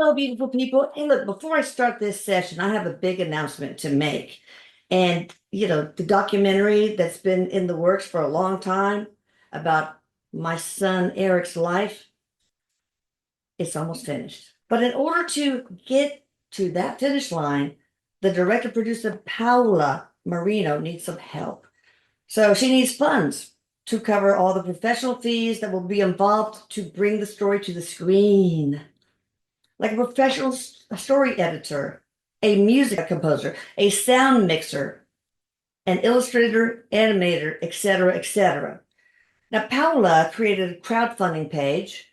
Hello, beautiful people. And look, before I start this session, I have a big announcement to make. And, the documentary that's been in the works for a long time about my son Eric's life, it's almost finished. But in order to get to that finish line, the director producer Paula Marino needs some help. So she needs funds to cover all the professional fees that will be involved to bring the story to the screen. Like a professional story editor, a music composer, a sound mixer, an illustrator, animator, etc., etc. Now, Paula created a crowdfunding page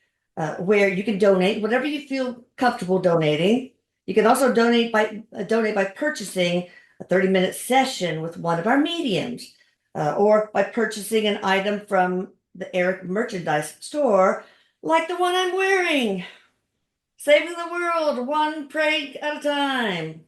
where you can donate whatever you feel comfortable donating. You can also donate by purchasing a 30-minute session with one of our mediums, or by purchasing an item from the Erik merchandise store, like the one I'm wearing. Saving the world, one prank at a time.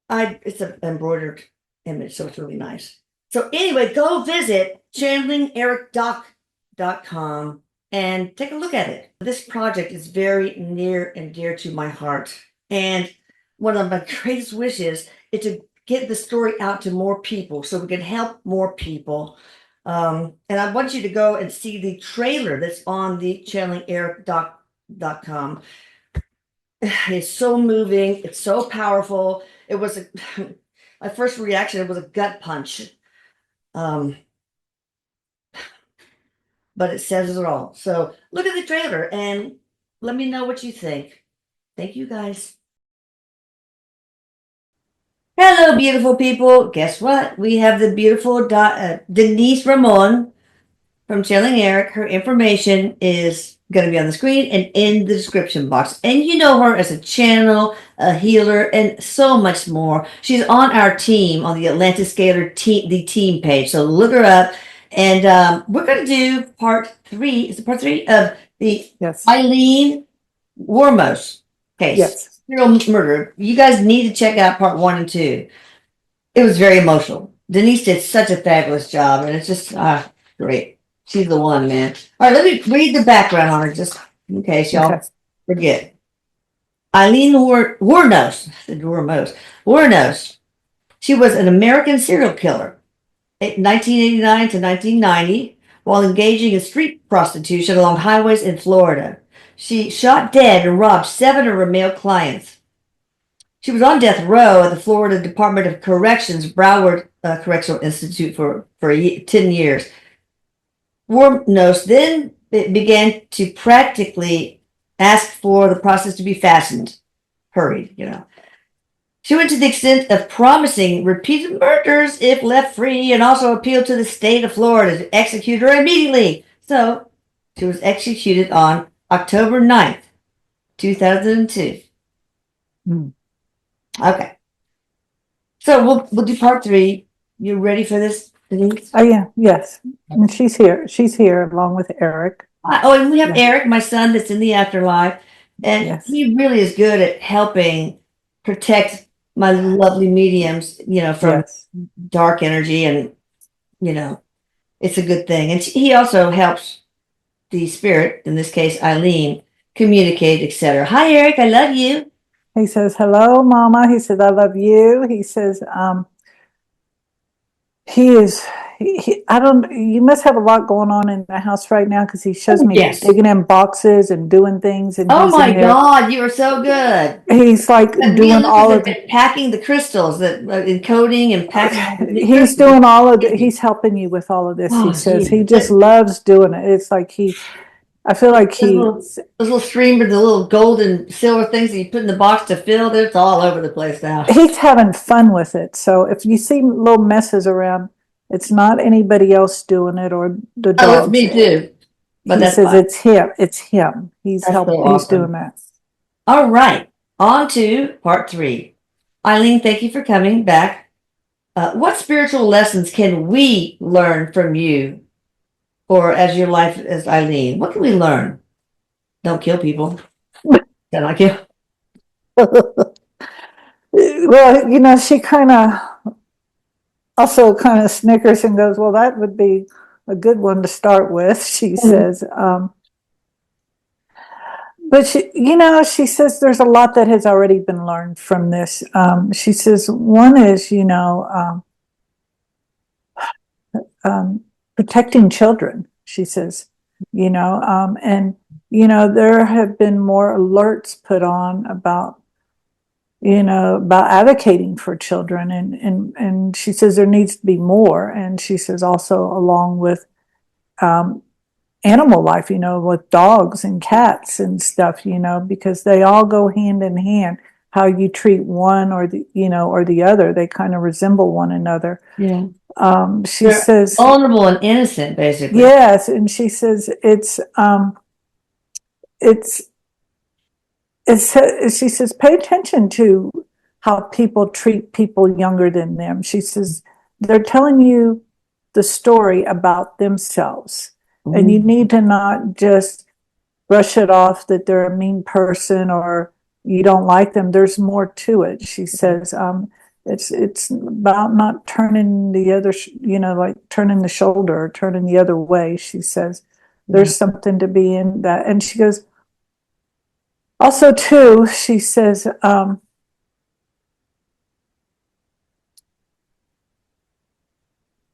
It's an embroidered image, so it's really nice. So anyway, go visit channelingericdoc.com and take a look at it. This project is very near and dear to my heart. And one of my greatest wishes is to get the story out to more people so we can help more people. And I want you to go and see the trailer that's on the channelingericdoc.com. It's so moving. It's so powerful. It was my first reaction. It was a gut punch. But it says it all. So look at the trailer and let me know what you think. Thank you, guys. Hello, beautiful people. Guess what? We have the beautiful Denise Ramon from Channeling Erik. Her information is going to be on the screen and in the description box. And you know her as a channel, a healer, and so much more. She's on our team, on the Atlantis Scalar team, the team page. So look her up. And we're going to do part 3. Is it part 3 of the AILEEN WUORNOS case? Yes. Serial murder. You guys need to check out part 1 and 2. It was very emotional. Denise did such a fabulous job, and it's just great. She's the one, man. All right, let me read the background on her just in case y'all forget. AILEEN WUORNOS. She was an American serial killer, 1989 to 1990, while engaging in street prostitution along highways in Florida. She shot dead and robbed 7 of her male clients. She was on death row at the Florida Department of Corrections, Broward Correctional Institute for 10 years. WUORNOS then began to practically ask for the process to be hurried. She went to the extent of promising repeated murders if left free, and also appealed to the state of Florida to execute her immediately. So she was executed on October 9th, 2002. Okay. So we'll do part 3. You ready for this, Denise? Oh yeah, yes. And she's here. She's here along with Erik. And we have Erik, my son, that's in the afterlife, and he really is good at helping protect my lovely mediums, from dark energy, and it's a good thing. And he also helps the spirit, in this case Eileen, communicate, etc. Hi, Erik, I love you. He says, hello, Mama. He says, I love you. He says, you must have a lot going on in the house right now, because he shows me digging in boxes and doing things. And oh my God, you are so good. He's like doing all of it, packing the crystals, that encoding and packing. He's doing all of it. He's helping you with all of this. He says he just loves doing it. It's like I feel like those little streamers, the little gold and silver things that you put in the box to fill, it's all over the place now. He's having fun with it. So if you see little messes around, it's not anybody else doing it or the dogs. Oh, it's me too. But he says it's him. It's him. He's helping. So he's doing that. All right. On to part 3. Eileen, thank you for coming back. What spiritual lessons can we learn from you, or as your life as Eileen? What can we learn? Don't kill people. Don't I kill? Well, she kind of snickers and goes, well, that would be a good one to start with, she says. But she says there's a lot that has already been learned from this. She says one is, protecting children. She says, and there have been more alerts put on about advocating for children, and she says there needs to be more. And she says also along with animal life, with dogs and cats and stuff, because they all go hand in hand. How you treat one or the other, they kind of resemble one another. Yeah. She They're says, vulnerable and innocent, basically. yes, and she says it's she says pay attention to how people treat people younger than them. She says they're telling you the story about themselves, and you need to not just brush it off that they're a mean person or you don't like them. There's more to it. She says it's about not turning the other, like turning the shoulder or turning the other way. She says there's something to be in that. And she goes, also too, she says,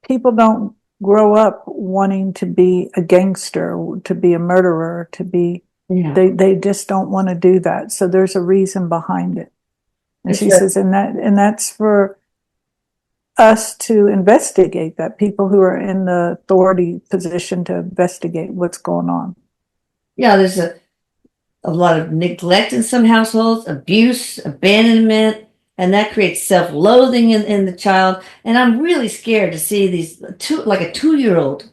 people don't grow up wanting to be a gangster, to be a murderer, to be, they just don't want to do that. So there's a reason behind it. And she says, and that's for us to investigate that, people who are in the authority position to investigate what's going on. Yeah, there's a lot of neglect in some households, abuse, abandonment, and that creates self-loathing in the child. And I'm really scared to see these like a 2-year-old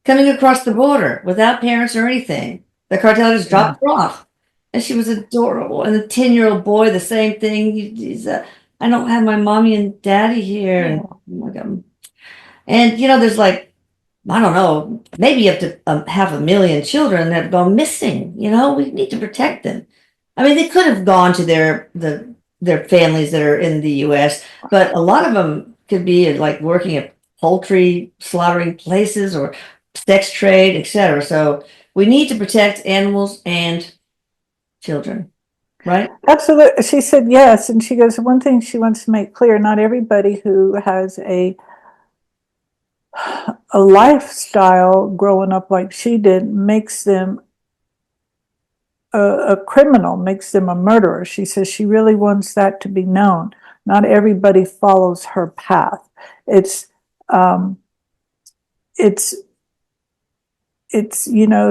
coming across the border without parents or anything. The cartel just dropped her off, and she was adorable. And the 10-year-old boy, the same thing. He's I don't have my mommy and daddy here, and oh my God. And there's like, I don't know, maybe up to 500,000 children that have gone missing. We need to protect them. I mean, they could have gone to their families that are in the U.S., but a lot of them could be like working at poultry slaughtering places or sex trade, etc. So we need to protect animals and children, right? Absolutely. She said yes. And she goes, one thing she wants to make clear, not everybody who has a lifestyle growing up like she did makes them a criminal, makes them a murderer. She says she really wants that to be known. Not everybody follows her path. It's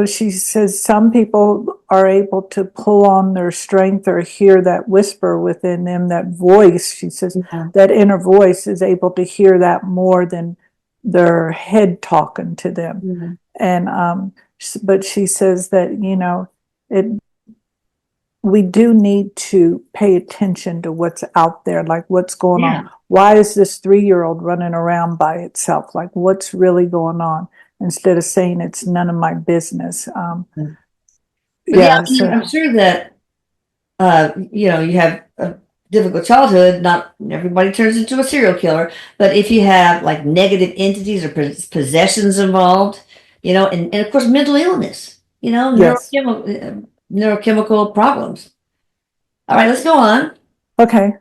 she says some people are able to pull on their strength or hear that whisper within them, that voice. She says that inner voice is able to hear that more than their head talking to them. And but she says that we do need to pay attention to what's out there, like what's going on. Why is this 3-year-old running around by itself? Like, what's really going on? Instead of saying it's none of my business. I'm sure that you have a difficult childhood. Not everybody turns into a serial killer, but if you have like negative entities or possessions involved, and of course mental illness, neurochemical problems. All right, let's go on. Okay.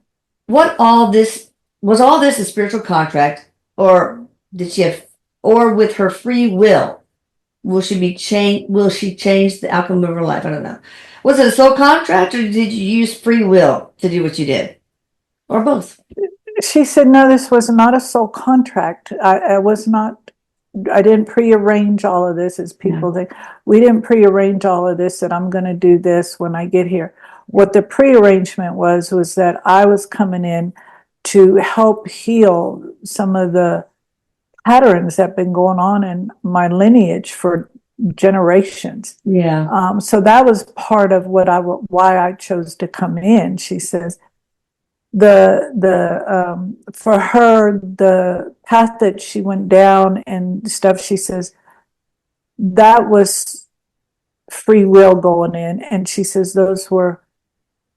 Was all this a spiritual contract, or did she have, or with her free will, will she change the outcome of her life? I don't know. Was it a soul contract, or did you use free will to do what you did, or both? She said, no, this was not a soul contract. I didn't prearrange all of this, as people think. We didn't prearrange all of this, that I'm going to do this when I get here. What the prearrangement was that I was coming in to help heal some of the patterns that have been going on in my lineage for generations. So that was part of why I chose to come in. She says for her, the path that she went down and stuff, she says that was free will going in, and she says those were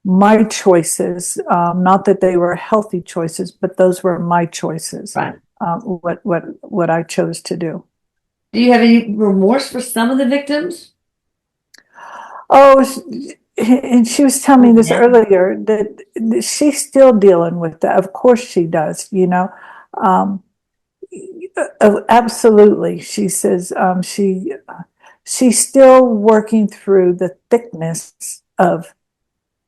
my choices, not that they were healthy choices, but those were my choices. Right. What I chose to do. Do you have any remorse for some of the victims? Oh, and she was telling me this earlier that she's still dealing with that. Of course she does, you know. Absolutely. She says she's still working through the thickness of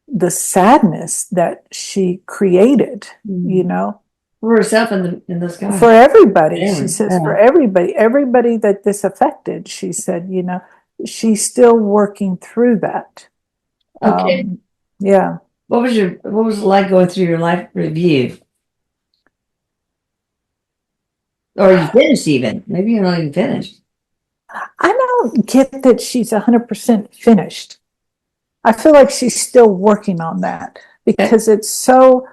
the sadness that she created, you know. For herself and those guys. For everybody. Yeah, She says yeah. for everybody that this affected, she said, you know, she's still working through that. Okay. Yeah. What was it like going through your life review? Or you finished even? Maybe you're not even finished. I don't get that she's 100% finished. I feel like she's still working on that because it's so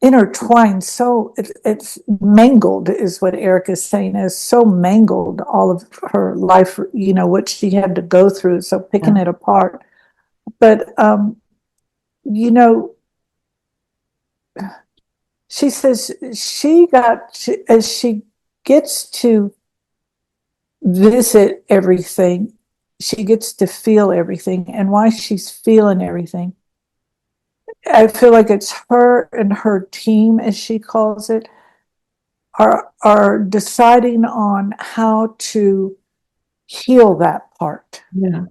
intertwined, so it's mangled, is what Erik is saying, is so mangled, all of her life, you know, what she had to go through. So picking it apart. But, you know, she says as she gets to visit everything, she gets to feel everything, and why she's feeling everything. I feel like it's her and her team, as she calls it, are deciding on how to heal that part. Yeah.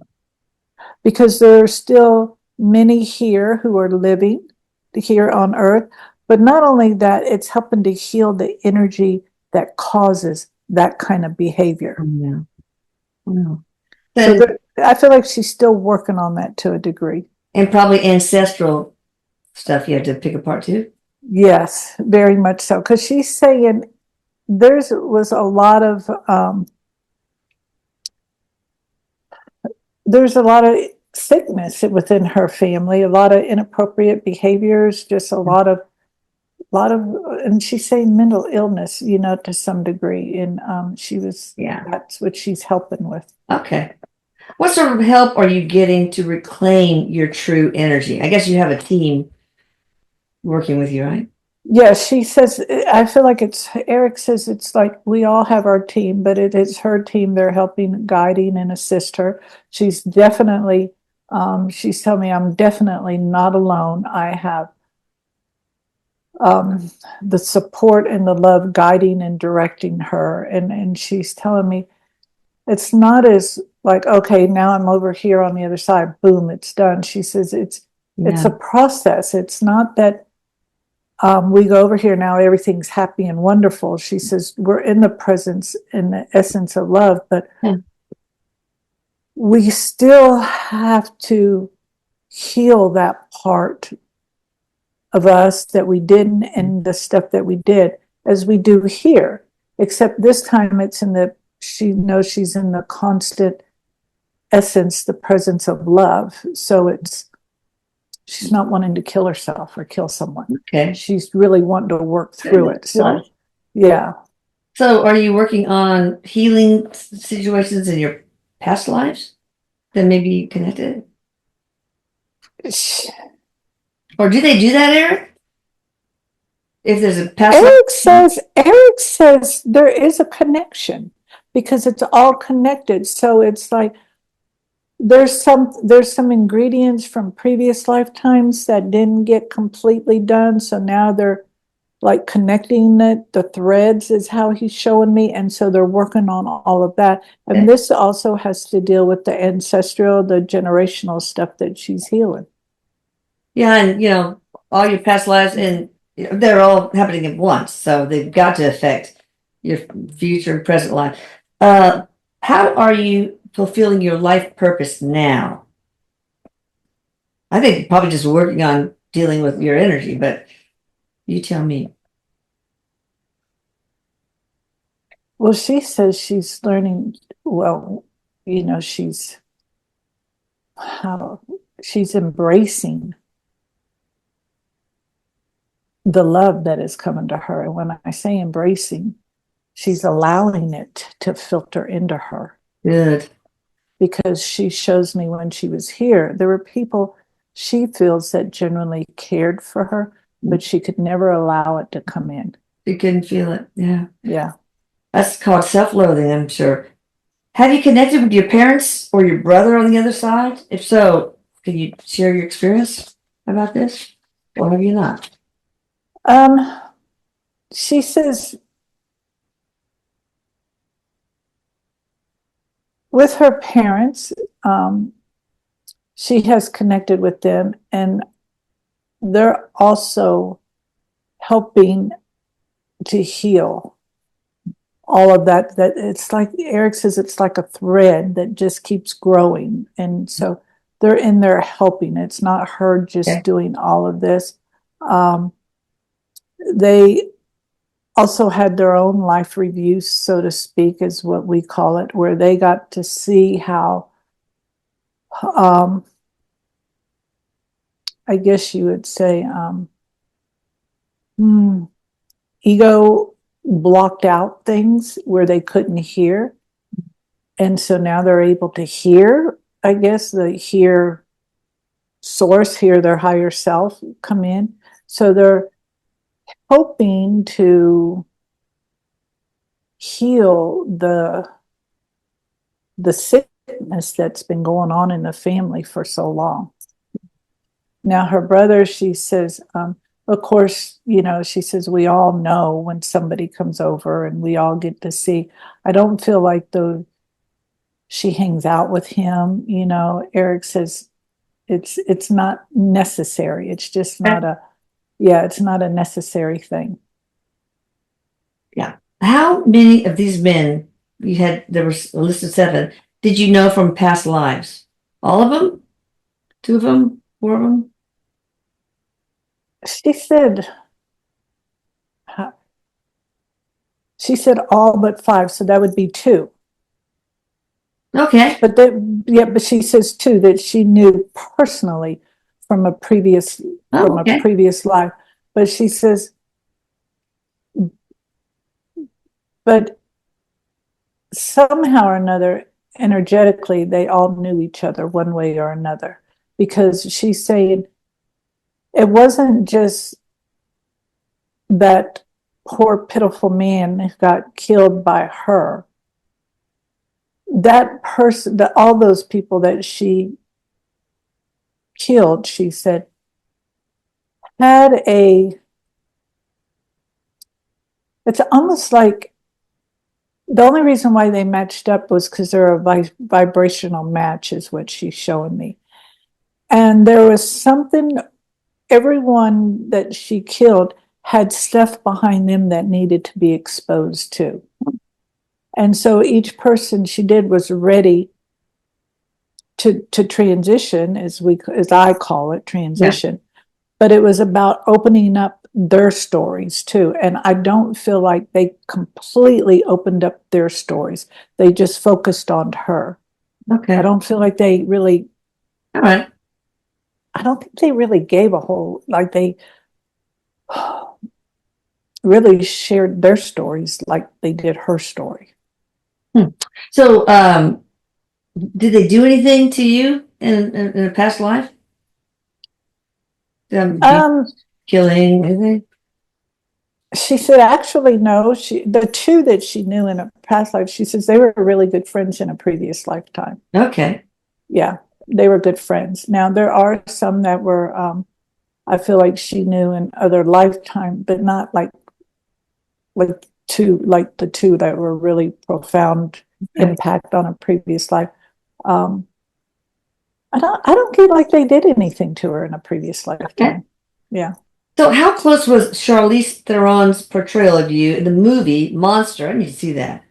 Because there are still many here who are living here on earth, but not only that, it's helping to heal the energy that causes that kind of behavior. Yeah. Wow. So I feel like she's still working on that to a degree. And probably ancestral stuff you have to pick apart too. Yes, very much so. Because she's saying was a lot of there's a lot of sickness within her family, a lot of inappropriate behaviors, just a lot of, and she's saying mental illness, you know, to some degree. And that's what she's helping with. Okay. What sort of help are you getting to reclaim your true energy? I guess you have a team working with you, right? Yes, she says, I feel like Erik says it's like we all have our team, but it is her team. They're helping, guiding, and assist her. She's definitely, she's telling me I'm definitely not alone. I have the support and the love guiding and directing her. And she's telling me it's not as like, okay, now I'm over here on the other side, boom, it's done. She says it's a process. It's not that we go over here now, everything's happy and wonderful. She says we're in the presence and the essence of love, but we still have to heal that part of us that we didn't, and the stuff that we did, as we do here. Except this time it's she knows she's in the constant essence, the presence of love. So she's not wanting to kill herself or kill someone. Okay. She's really wanting to work through it. So, yeah. So are you working on healing situations in your past lives that may be connected? Or do they do that, Erik? If there's a past Erik says there is a connection because it's all connected. So it's like there's some ingredients from previous lifetimes that didn't get completely done. So now they're like connecting the threads is how he's showing me. And so they're working on all of that. And this also has to deal with the ancestral, the generational stuff that she's healing. Yeah, and you know, all your past lives, and they're all happening at once, so they've got to affect your future and present life. How are you fulfilling your life purpose now? I think probably just working on dealing with your energy, but you tell me. Well, she says she's learning, well, you know, she's embracing the love that is coming to her. And when I say embracing, she's allowing it to filter into her. Good. Because she shows me when she was here, there were people she feels that genuinely cared for her, but she could never allow it to come in. She couldn't feel it. Yeah. Yeah. That's called self-loathing, I'm sure. Have you connected with your parents or your brother on the other side? If so, can you share your experience about this? Or have you not? Um, she says with her parents, she has connected with them, and they're also helping to heal all of that. That it's like Erik says, it's like a thread that just keeps growing, and so they're in there helping. It's not her just Okay. doing all of this. They also had their own life reviews, so to speak, is what we call it, where they got to see how, I guess you would say, ego blocked out things where they couldn't hear. And so now they're able to hear, I guess, they hear source, hear their higher self come in. So they're hoping to heal the sickness that's been going on in the family for so long. Now, her brother, she says, of course, she says, we all know when somebody comes over and we all get to see. I don't feel like she hangs out with him. Erik says it's not necessary. It's just not it's not a necessary thing. Yeah. How many of these men there was a list of 7, did you know from past lives? All of them? 2 of them? 4 of them? She said, all but 5, so that would be 2. Okay. But she says too that she knew personally from a previous life. But she says, but somehow or another, energetically, they all knew each other one way or another. Because she's saying it wasn't just that poor, pitiful man who got killed by her. That person, all those people that she killed, she said, had it's almost like the only reason why they matched up was because they're a vibrational match, is what she's showing me. And there was something, everyone that she killed had stuff behind them that needed to be exposed to. And so each person she did was ready to transition, as I call it, transition. Yeah. But it was about opening up their stories too. And I don't feel like they completely opened up their stories. They just focused on her. Okay. I don't feel like they really. All right. I don't think they really gave a whole, like they really shared their stories like they did her story. So, did they do anything to you in a past life? Killing anything? She said, actually, no. The 2 that she knew in a past life, she says they were really good friends in a previous lifetime. Okay. Yeah, they were good friends. Now, there are some that were, I feel like she knew in other lifetime, but not like the 2 that were really profound impact on a previous life. I don't feel like they did anything to her in a previous lifetime. Okay. Yeah. So how close was Charlize Theron's portrayal of you in the movie Monster? I need to see that.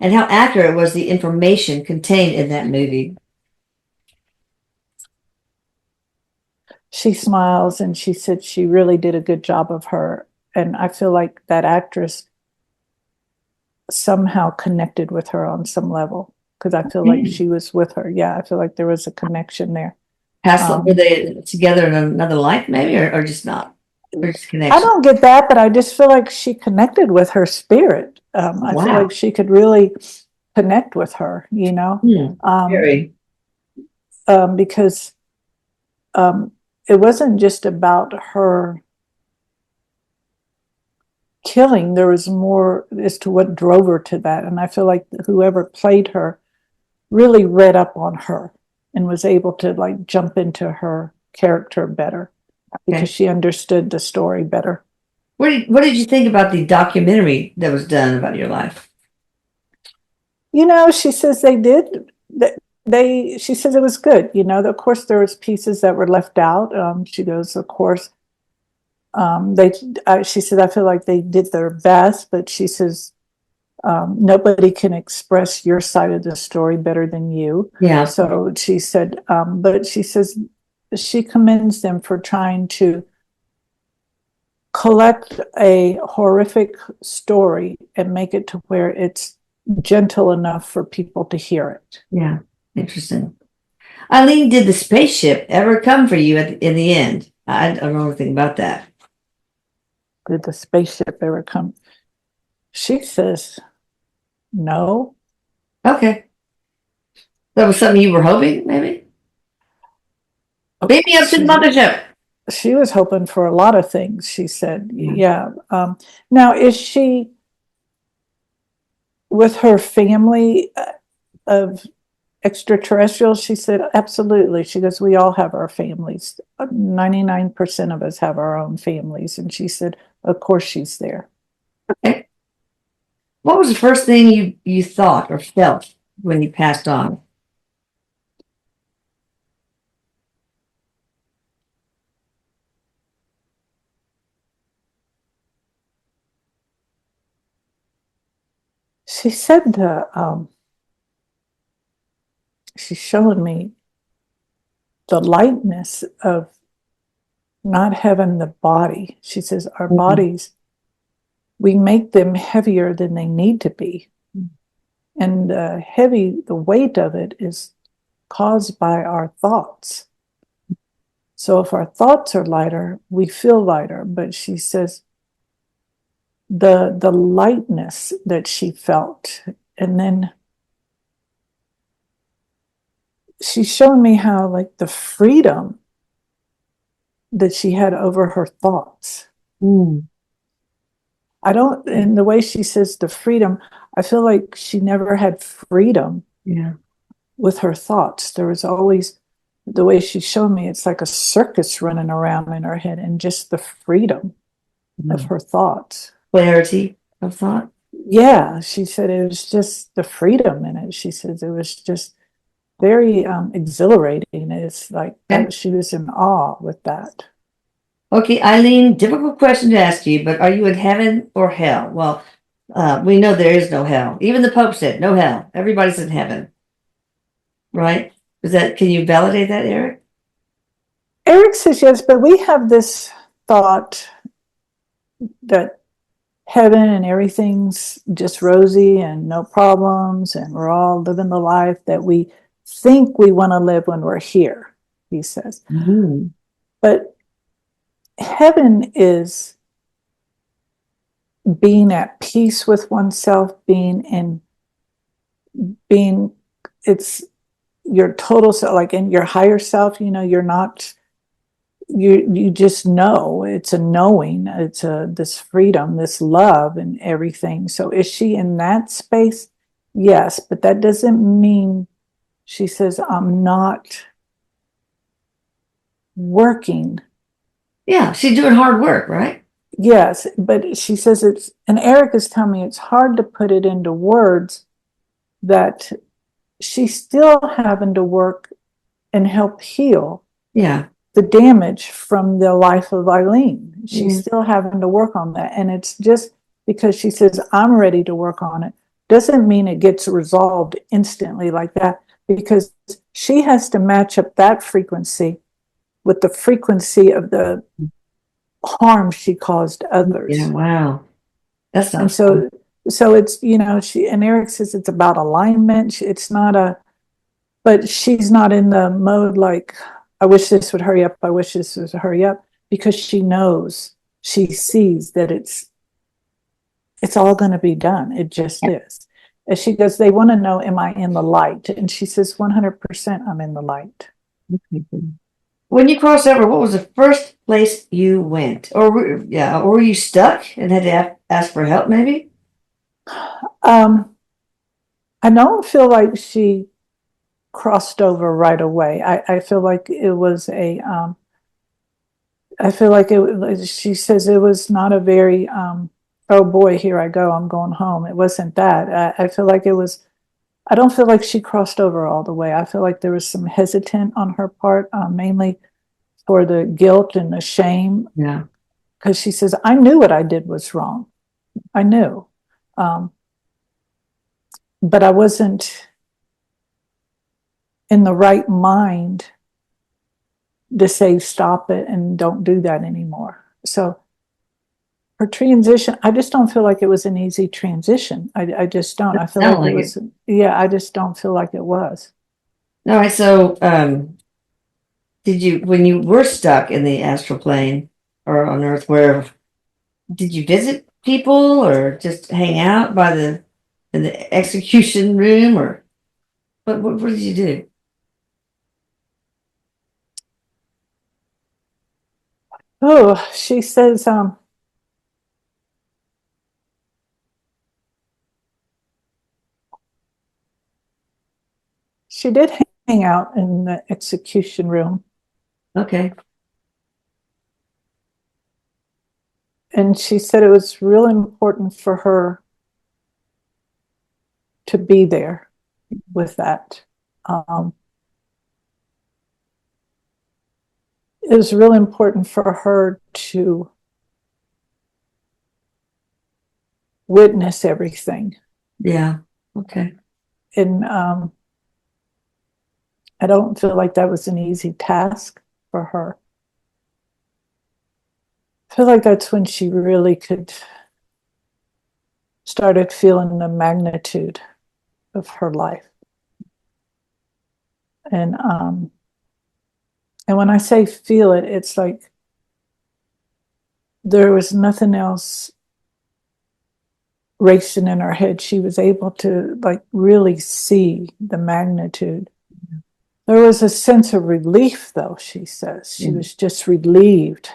And how accurate was the information contained in that movie? She smiles and she said she really did a good job of her. And I feel like that actress somehow connected with her on some level, because I feel like she was with her. Yeah, I feel like there was a connection there. Were they together in another life maybe, or just not? I don't get that, but I just feel like she connected with her spirit. I feel like she could really connect with her, because it wasn't just about her killing. There was more as to what drove her to that. And I feel like whoever played her really read up on her and was able to like jump into her character better because she understood the story better. What did you think about the documentary that was done about your life? You know, she says she says it was good. You know, of course there was pieces that were left out. She goes, of course, she said, I feel like they did their best, but she says, nobody can express your side of the story better than you. Yeah. So she said, but she says she commends them for trying to collect a horrific story and make it to where it's gentle enough for people to hear it. Yeah. Interesting. Eileen, did the spaceship ever come for you in the end? I don't know anything about that. Did the spaceship ever come? She says, no. Okay. That was something you were hoping, maybe? Maybe up to the mothership. She was hoping for a lot of things, she said. Yeah. Now, is she with her family of extraterrestrials? She said, absolutely. She goes, we all have our families. 99% of us have our own families. And she said, of course she's there. Okay. What was the first thing you thought or felt when you passed on? She said she's showing me the lightness of not having the body. She says our bodies, we make them heavier than they need to be. And the weight of it is caused by our thoughts. So if our thoughts are lighter, we feel lighter. But she says the lightness that she felt, and then she's showing me how like the freedom that she had over her thoughts. I don't, in the way she says the freedom, I feel like she never had freedom with her thoughts. There was always, the way she showed me, it's like a circus running around in her head, and just the freedom of her thoughts. Clarity of thought? Yeah, she said it was just the freedom in it. She says it was just very exhilarating. It's like that, she was in awe with that. Okay, Eileen, difficult question to ask you, but are you in heaven or hell? Well, we know there is no hell. Even the Pope said no hell. Everybody's in heaven. Right? Can you validate that, Erik? Erik says yes, but we have this thought that heaven and everything's just rosy and no problems, and we're all living the life that we think we want to live when we're here, he says. But heaven is being at peace with oneself, it's your total self, like in your higher self. You know, you're not, you just know. It's a knowing, it's this freedom, this love and everything. So is she in that space? Yes, but that doesn't mean, she says, I'm not working. Yeah, she's doing hard work, right? Yes, but she says and Erik is telling me it's hard to put it into words, that she's still having to work and help heal the damage from the life of Eileen. She's still having to work on that. And it's just because she says, I'm ready to work on it, doesn't mean it gets resolved instantly like that, because she has to match up that frequency with the frequency of the harm she caused others. Yeah, wow. That's not so it's, you know, and Erik says it's about alignment. It's not but she's not in the mode like, I wish this would hurry up, I wish this would hurry up, because she knows, she sees that it's all going to be done. It just is. And she goes, they want to know, am I in the light? And she says, 100% I'm in the light. When you crossed over, what was the first place you went? Or were you stuck and had to ask for help, maybe? I don't feel like she crossed over right away. I feel like it was I feel like she says it was not a very, oh boy, here I go, I'm going home. It wasn't that. I feel like it was, I don't feel like she crossed over all the way. I feel like there was some hesitant on her part, mainly for the guilt and the shame. Yeah. Because she says, I knew what I did was wrong. I knew. But I wasn't in the right mind to say, stop it and don't do that anymore. So her transition, I just don't feel like it was an easy transition. I just don't. I feel like it was, yeah, I just don't feel like it was. All right. So, did you, when you were stuck in the astral plane or on Earth, wherever, did you visit people or just hang out by in the execution room, or what did you do? Oh, she says, she did hang out in the execution room. Okay. And she said it was really important for her to be there with that. It was really important for her to witness everything. Yeah. Okay. And I don't feel like that was an easy task for her. I feel like that's when she really started feeling the magnitude of her life. And when I say feel it, it's like there was nothing else racing in her head. She was able to like really see the magnitude. There was a sense of relief, though, she says. She was just relieved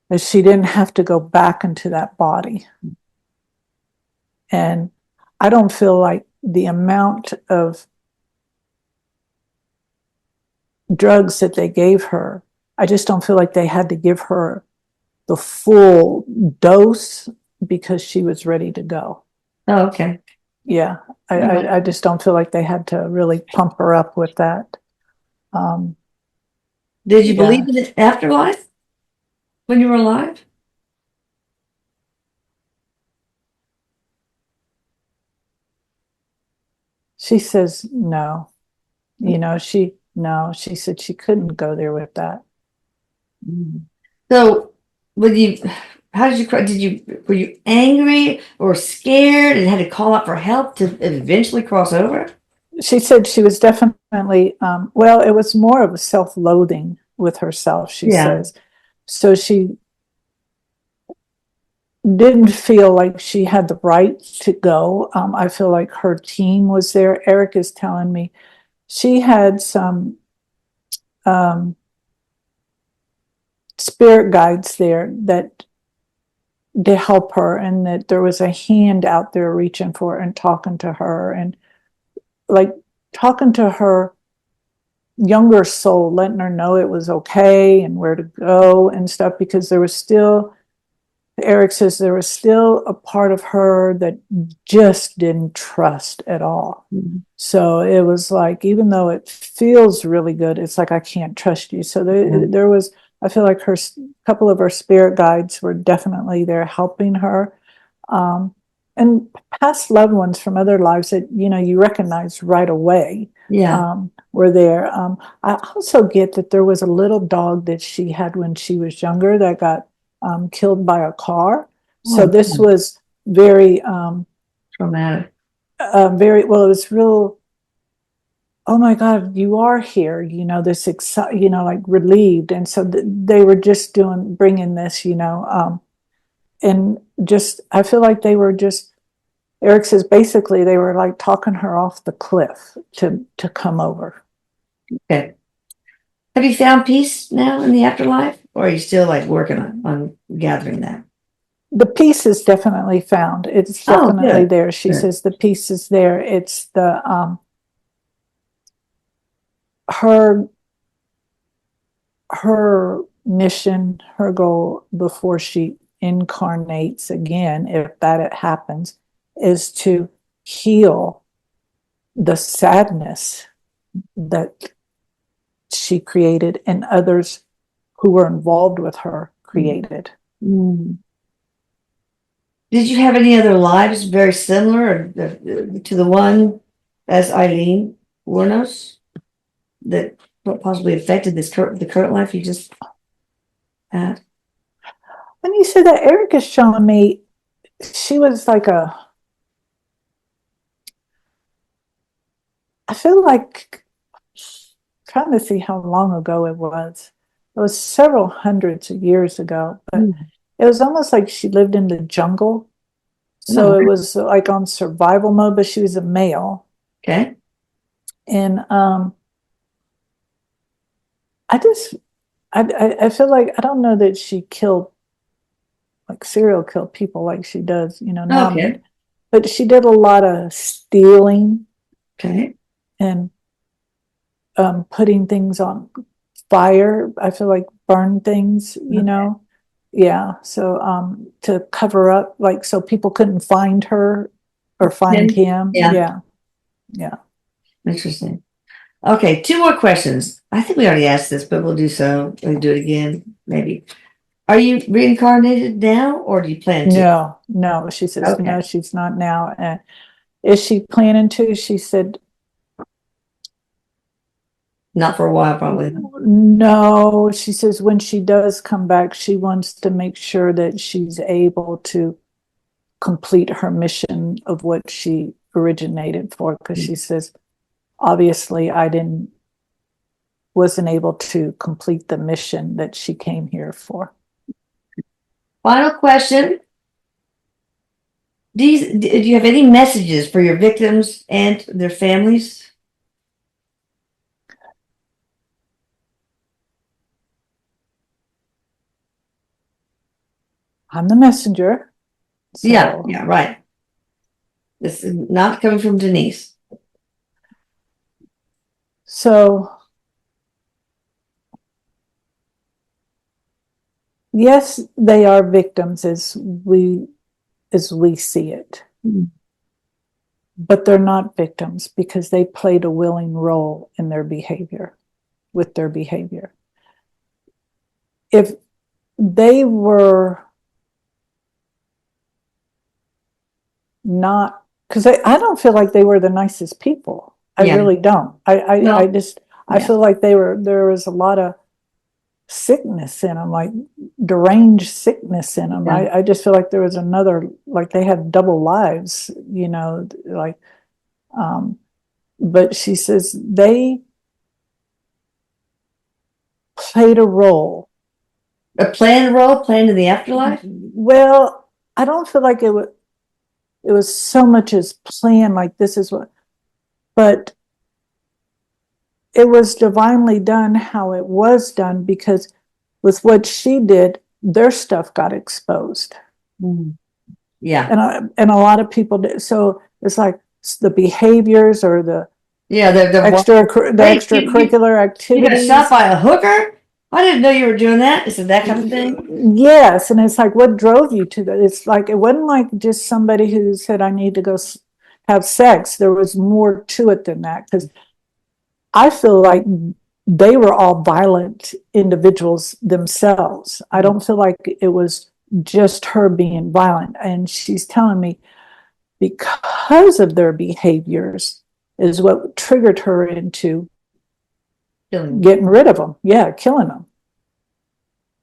that she didn't have to go back into that body. And I don't feel like the amount of drugs that they gave her, I just don't feel like they had to give her the full dose because she was ready to go. Oh, okay. Yeah, I just don't feel like they had to really pump her up with that. Did you believe in the afterlife when you were alive? She says no. She said she couldn't go there with that. So, how did you cry? Were you angry or scared and had to call out for help to eventually cross over? She said she was definitely, well, it was more of a self-loathing with herself, she says. So she didn't feel like she had the right to go. I feel like her team was there. Erik is telling me she had some spirit guides there that to help her, and that there was a hand out there reaching for her and talking to her, and like talking to her younger soul, letting her know it was okay and where to go and stuff, because there was still, Erik says, there was still a part of her that just didn't trust at all. So it was like, even though it feels really good, it's like, I can't trust you. So there was, I feel like a couple of her spirit guides were definitely there helping her. And past loved ones from other lives that, you recognize right away. Were there. I also get that there was a little dog that she had when she was younger that got killed by a car. So this was very traumatic. Very well. It was real. Oh my God, you are here. This like relieved, and so they were just bringing this. And just I feel like they were just. Erik says basically they were like talking her off the cliff to come over. Okay. Have you found peace now in the afterlife, or are you still like working on gathering that? The peace is definitely found. It's definitely there. She says the peace is there. It's the her mission, her goal before she incarnates again, if that happens, is to heal the sadness that she created and others who were involved with her created. Mm. Did you have any other lives very similar to the one as Eileen WUORNOS that possibly affected the current life you just had? When you said that, Erik is showing me she was like I feel like, trying to see how long ago it was. It was several hundreds of years ago, but it was almost like she lived in the jungle. So it was like on survival mode, but she was a male. Okay. And I feel like, I don't know that she killed, like serial killed people like she does, now. Okay. But she did a lot of stealing. Okay. And putting things on fire. I feel like burn things, Yeah. So to cover up, like, so people couldn't find her or find him. Yeah. Yeah. Interesting. Okay, 2 more questions. I think we already asked this, but we'll do so. We'll do it again, maybe. Are you reincarnated now, or do you plan to? No. She says, Okay. no, she's not now. And is she planning to? She said, Not for a while, probably. no. She says when she does come back, she wants to make sure that she's able to complete her mission of what she originated for, because she says, obviously wasn't able to complete the mission that she came here for. Final question. Do you have any messages for your victims and their families? I'm the messenger. So, Yeah, right. This is not coming from Denise. So, yes, they are victims as we see it. But they're not victims because they played a willing role in their behavior, with their behavior. If they were not, because I don't feel like they were the nicest people. I really don't. I feel like there was a lot of sickness in them, like deranged sickness in them. Yeah. I just feel like there was another, like they had double lives, like, but she says they played a role. A planned role, planned in the afterlife? Well, I don't feel like it was so much as planned, like this is what, but it was divinely done how it was done, because with what she did, their stuff got exposed. Yeah. And a lot of people did. So it's like the behaviors or the extracurricular activities. You got shot by a hooker? I didn't know you were doing that. Is it that kind of thing? Yes. And it's like, what drove you to that? It's like, it wasn't like just somebody who said, I need to go have sex. There was more to it than that, because I feel like they were all violent individuals themselves. I don't feel like it was just her being violent. And she's telling me because of their behaviors is what triggered her into getting rid of them. Yeah, killing them.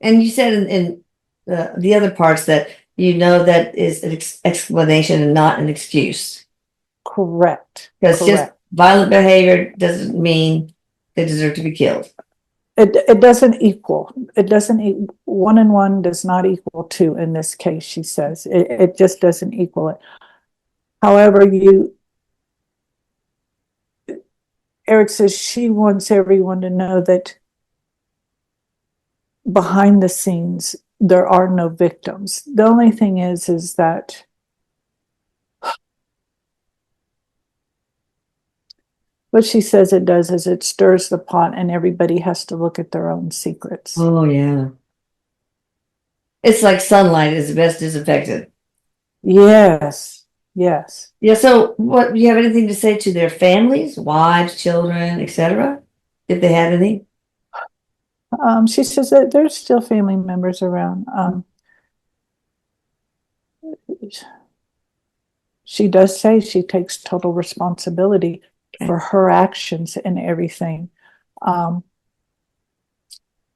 And you said in the other parts that that is an explanation and not an excuse. Correct. Because just violent behavior doesn't mean they deserve to be killed. It doesn't equal. It doesn't. 1 and 1 does not equal 2 in this case, she says. It just doesn't equal it. However, Erik says she wants everyone to know that behind the scenes, there are no victims. The only thing is that what she says it does is it stirs the pot and everybody has to look at their own secrets. Oh, yeah. It's like sunlight is the best disinfectant. Yes, yes. Yeah, so what, do you have anything to say to their families, wives, children, etc.? If they had any? She says that there's still family members around. She does say she takes total responsibility for her actions and everything. And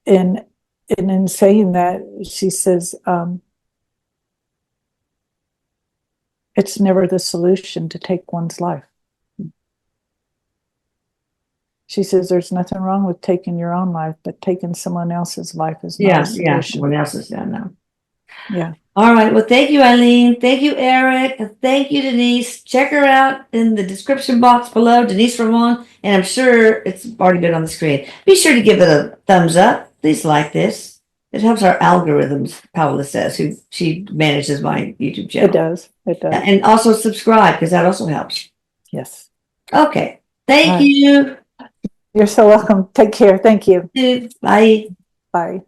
in saying that, she says, it's never the solution to take one's life. She says there's nothing wrong with taking your own life, but taking someone else's life is not a solution. Someone else is done now. Yeah. All right. Well, thank you, Eileen. Thank you, Eric. And thank you, Denise. Check her out in the description box below, Denise Ramon, and I'm sure it's already been on the screen. Be sure to give it a thumbs up. Please like this. It helps our algorithms, Paola says, who she manages my YouTube channel. It does. It does. And also subscribe, because that also helps. Yes. Okay. Thank All right. you. You're so welcome. Take care. Thank you. Bye. Bye.